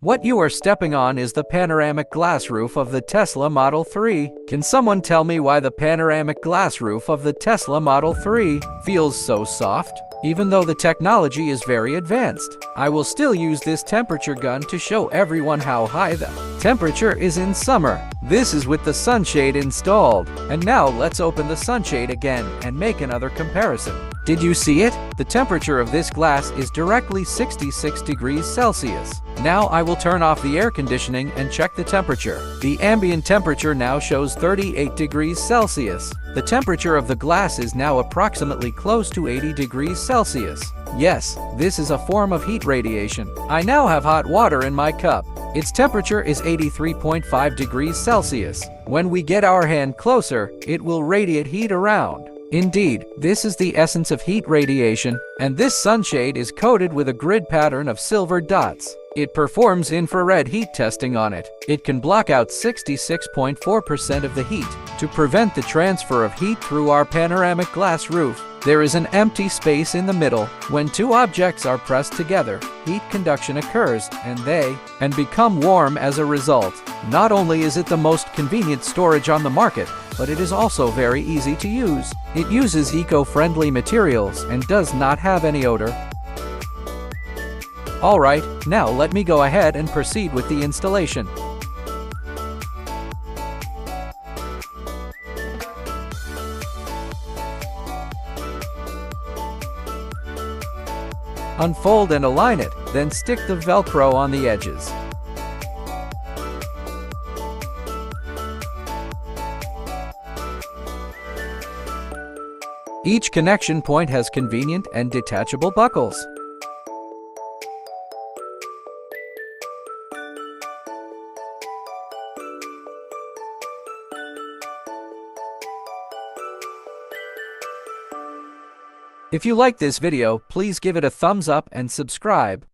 What you are stepping on is the panoramic glass roof of the Tesla Model 3. Can someone tell me why the panoramic glass roof of the Tesla Model 3 feels so soft? Even though the technology is very advanced, I will still use this temperature gun to show everyone how high the temperature is in summer. This is with the sunshade installed. And now let's open the sunshade again and make another comparison. Did you see it? The temperature of this glass is directly 66 degrees Celsius. Now I will turn off the air conditioning and check the temperature. The ambient temperature now shows 38 degrees Celsius. The temperature of the glass is now approximately close to 80 degrees Celsius. Yes, this is a form of heat radiation. I now have hot water in my cup. Its temperature is 83.5 degrees Celsius. When we get our hand closer, it will radiate heat around. Indeed, this is the essence of heat radiation, and this sunshade is coated with a grid pattern of silver dots. It performs infrared heat testing on it. It can block out 66.4% of the heat. To prevent the transfer of heat through our panoramic glass roof, there is an empty space in the middle. When two objects are pressed together, heat conduction occurs, and they become warm as a result. Not only is it the most convenient storage on the market, but it is also very easy to use. It uses eco-friendly materials and does not have any odor. Alright, now let me go ahead and proceed with the installation. Unfold and align it, then stick the Velcro on the edges. Each connection point has convenient and detachable buckles. If you like this video, please give it a thumbs up and subscribe.